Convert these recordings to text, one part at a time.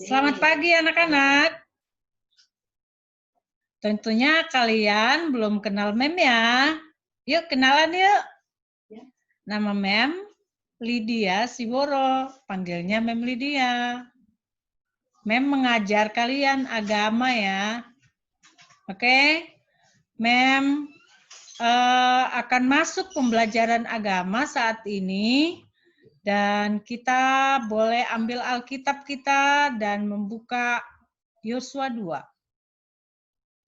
Selamat pagi anak-anak. Tentunya kalian belum kenal Mem ya. Yuk kenalan yuk. Nama Mem Lydia Siboro, panggilnya Mem Lydia. Mem mengajar kalian agama ya. Oke? Mem akan masuk pembelajaran agama saat ini. Dan kita boleh ambil Alkitab kita dan membuka Yosua 2.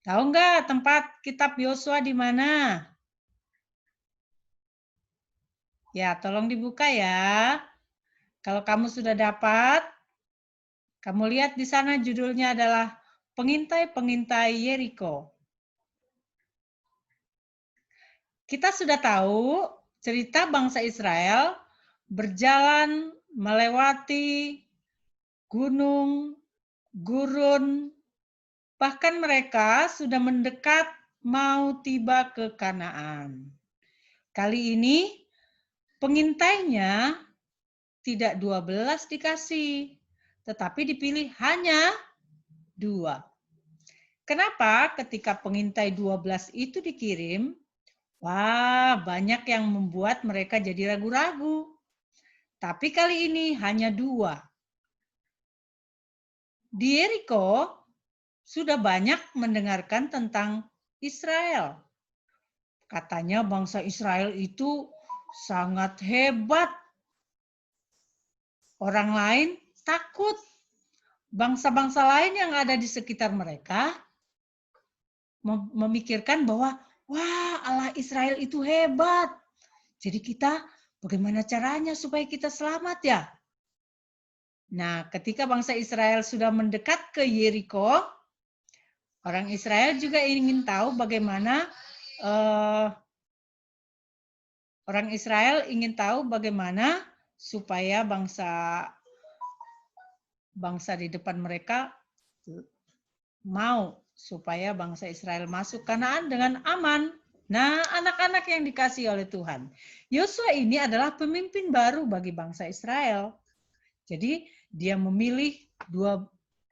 Tahu nggak tempat kitab Yosua di mana? Ya, tolong dibuka ya. Kalau kamu sudah dapat, kamu lihat di sana judulnya adalah Pengintai-pengintai Yeriko. Kita sudah tahu cerita bangsa Israel berjalan melewati gunung, gurun, bahkan mereka sudah mendekat mau tiba ke Kanaan. Kali ini pengintainya tidak 12 dikasih, tetapi dipilih hanya 2. Kenapa ketika pengintai 12 itu dikirim, wah banyak yang membuat mereka jadi ragu-ragu. Tapi kali ini hanya 2. Di Yeriko sudah banyak mendengarkan tentang Israel. Katanya bangsa Israel itu sangat hebat. Orang lain takut. Bangsa-bangsa lain yang ada di sekitar mereka memikirkan bahwa wah Allah Israel itu hebat. Jadi kita bagaimana caranya supaya kita selamat ya? Nah, ketika bangsa Israel sudah mendekat ke Yeriko, orang Israel juga ingin tahu bagaimana orang Israel ingin tahu bagaimana supaya bangsa di depan mereka mau supaya bangsa Israel masuk Kanaan dengan aman. Nah, anak-anak yang dikasihi oleh Tuhan, Yosua ini adalah pemimpin baru bagi bangsa Israel. Jadi dia memilih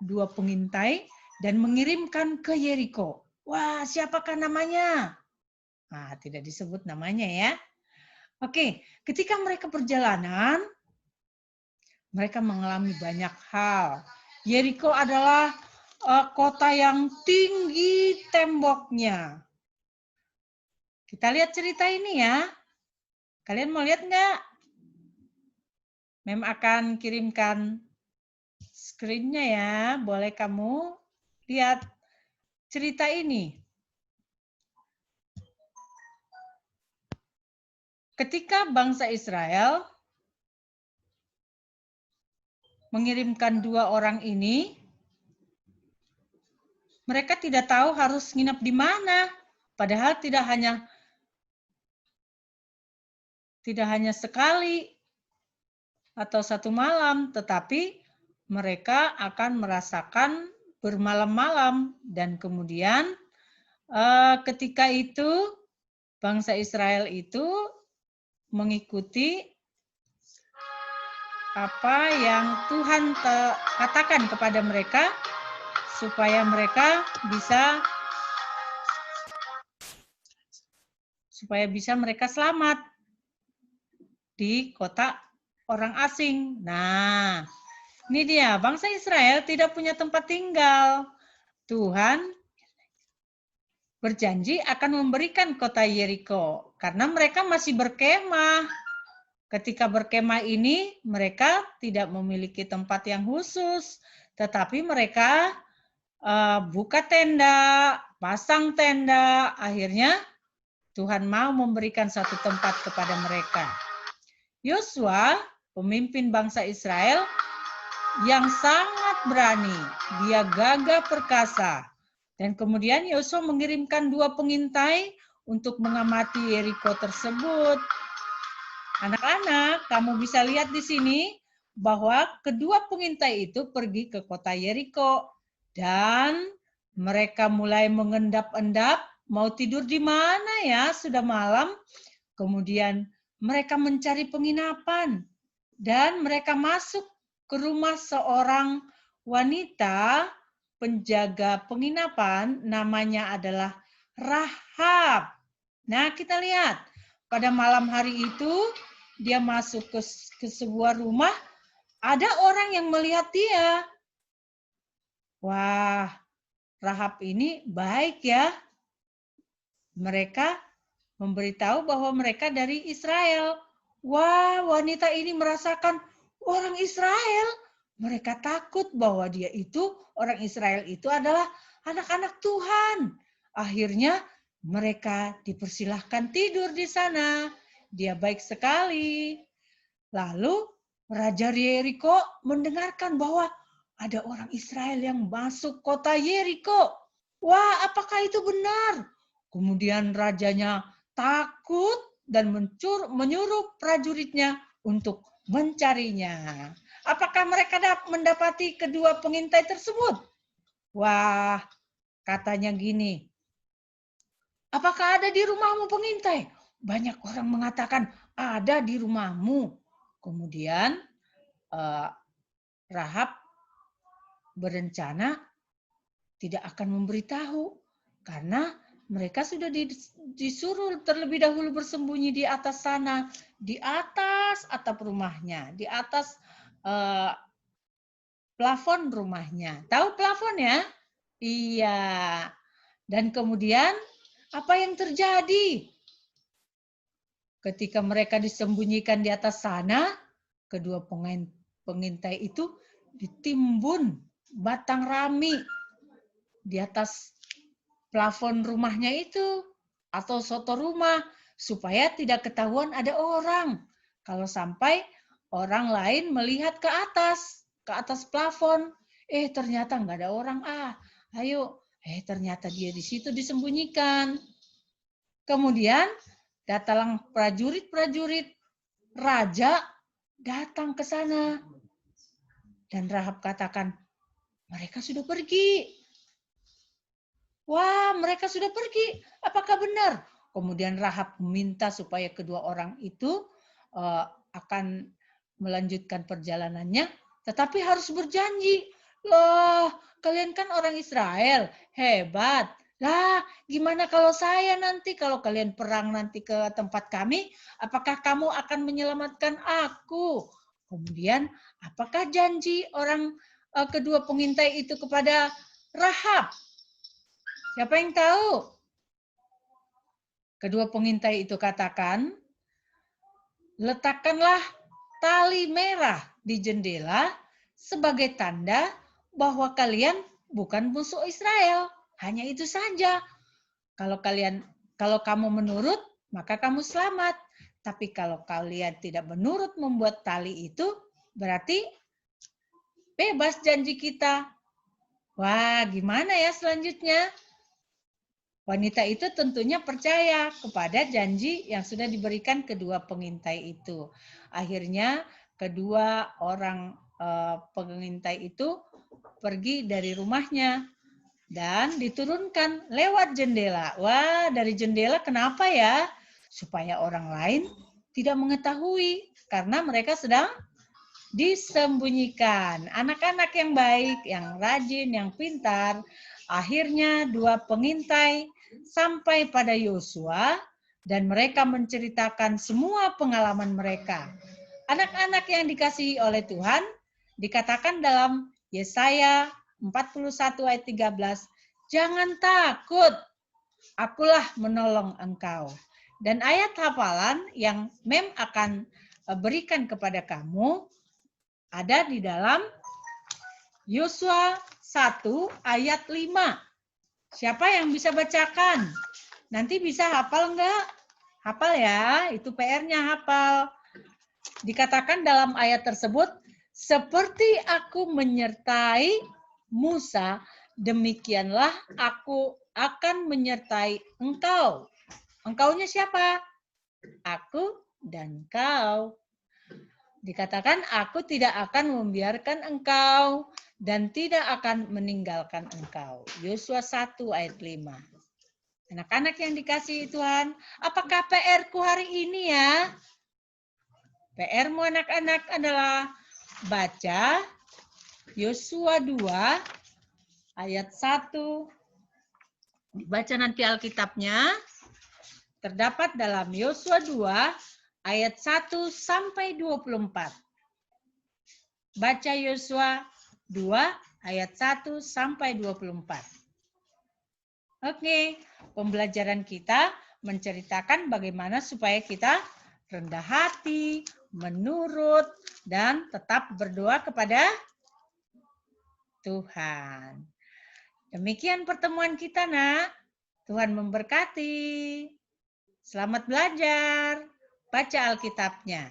dua pengintai dan mengirimkan ke Yeriko. Wah, siapakah namanya? Nah, tidak disebut namanya ya. Oke, ketika mereka perjalanan, mereka mengalami banyak hal. Yeriko adalah kota yang tinggi temboknya. Kita lihat cerita ini ya. Kalian mau lihat nggak? Mem akan kirimkan screen-nya ya. Boleh kamu lihat cerita ini. Ketika bangsa Israel mengirimkan 2 orang ini, mereka tidak tahu harus nginap di mana. Padahal tidak hanya sekali atau 1 malam, tetapi mereka akan merasakan bermalam-malam. Dan kemudian ketika itu bangsa Israel itu mengikuti apa yang Tuhan katakan kepada mereka supaya mereka mereka selamat di kota orang asing. Nah, ini dia, bangsa Israel tidak punya tempat tinggal. Tuhan berjanji akan memberikan kota Yeriko karena mereka masih berkemah. Ketika berkemah ini, mereka tidak memiliki tempat yang khusus, tetapi mereka buka tenda, pasang tenda, akhirnya Tuhan mau memberikan satu tempat kepada mereka. Yosua, pemimpin bangsa Israel yang sangat berani, dia gagah perkasa. Dan kemudian Yosua mengirimkan 2 pengintai untuk mengamati Yeriko tersebut. Anak-anak, kamu bisa lihat di sini bahwa kedua pengintai itu pergi ke kota Yeriko dan mereka mulai mengendap-endap mau tidur di mana ya, sudah malam. Kemudian mereka mencari penginapan dan mereka masuk ke rumah seorang wanita penjaga penginapan, namanya adalah Rahab. Nah, kita lihat pada malam hari itu dia masuk ke sebuah rumah, ada orang yang melihat dia. Wah, Rahab ini baik ya. Mereka memberitahu bahwa mereka dari Israel. Wah, wanita ini merasakan orang Israel. Mereka takut bahwa dia itu, orang Israel itu adalah anak-anak Tuhan. Akhirnya mereka dipersilahkan tidur di sana. Dia baik sekali. Lalu Raja Yeriko mendengarkan bahwa ada orang Israel yang masuk kota Yeriko. Wah, apakah itu benar? Kemudian rajanya takut dan menyuruh prajuritnya untuk mencarinya. Apakah mereka mendapati kedua pengintai tersebut? Wah, katanya gini, apakah ada di rumahmu pengintai? Banyak orang mengatakan ada di rumahmu. Kemudian Rahab berencana tidak akan memberitahu karena mereka sudah disuruh terlebih dahulu bersembunyi di atas sana, di atas atap rumahnya, di atas plafon rumahnya. Tahu plafon ya? Iya. Dan kemudian apa yang terjadi? Ketika mereka disembunyikan di atas sana, kedua pengintai itu ditimbun batang rami di atas plafon rumahnya itu atau soto rumah supaya tidak ketahuan ada orang. Kalau sampai orang lain melihat ke atas plafon, ternyata nggak ada orang. Ayo, ternyata dia di situ disembunyikan. Kemudian datang prajurit-prajurit raja datang ke sana. Dan Rahab katakan, mereka sudah pergi. Wah, mereka sudah pergi. Apakah benar? Kemudian Rahab meminta supaya kedua orang itu akan melanjutkan perjalanannya, tetapi harus berjanji. Loh, kalian kan orang Israel, hebat. Lah, gimana kalau saya nanti, kalau kalian perang nanti ke tempat kami, apakah kamu akan menyelamatkan aku? Kemudian, apakah janji orang kedua pengintai itu kepada Rahab? Siapa yang tahu? Kedua pengintai itu katakan, letakkanlah tali merah di jendela sebagai tanda bahwa kalian bukan musuh Israel. Hanya itu saja. Kalau kamu menurut, maka kamu selamat. Tapi kalau kalian tidak menurut membuat tali itu, berarti bebas janji kita. Wah, gimana ya selanjutnya? Wanita itu tentunya percaya kepada janji yang sudah diberikan kedua pengintai itu. Akhirnya kedua orang pengintai itu pergi dari rumahnya dan diturunkan lewat jendela. Wah, dari jendela kenapa ya? Supaya orang lain tidak mengetahui karena mereka sedang disembunyikan. Anak-anak yang baik, yang rajin, yang pintar. Akhirnya dua pengintai sampai pada Yosua dan mereka menceritakan semua pengalaman mereka. Anak-anak yang dikasihi oleh Tuhan dikatakan dalam Yesaya 41 ayat 13, jangan takut, akulah menolong engkau. Dan ayat hafalan yang Mem akan berikan kepada kamu ada di dalam Yosua 1 ayat 5. Siapa yang bisa bacakan? Nanti bisa hafal enggak? Hafal ya, itu PR-nya hafal. Dikatakan dalam ayat tersebut, seperti aku menyertai Musa, demikianlah aku akan menyertai engkau. Engkaunya siapa? Aku dan kau. Dikatakan, aku tidak akan membiarkan engkau dan tidak akan meninggalkan engkau. Yosua 1 ayat 5. Anak-anak yang dikasihi Tuhan, apakah PR-ku hari ini ya? PR-mu anak-anak adalah baca Yosua 2 ayat 1. Dibaca nanti Alkitabnya. Terdapat dalam Yosua 2 ayat 1 sampai 24. Baca Yosua 2 ayat 1 sampai 24. Oke, pembelajaran kita menceritakan bagaimana supaya kita rendah hati, menurut, dan tetap berdoa kepada Tuhan. Demikian pertemuan kita, Nak. Tuhan memberkati. Selamat belajar. Baca Alkitabnya.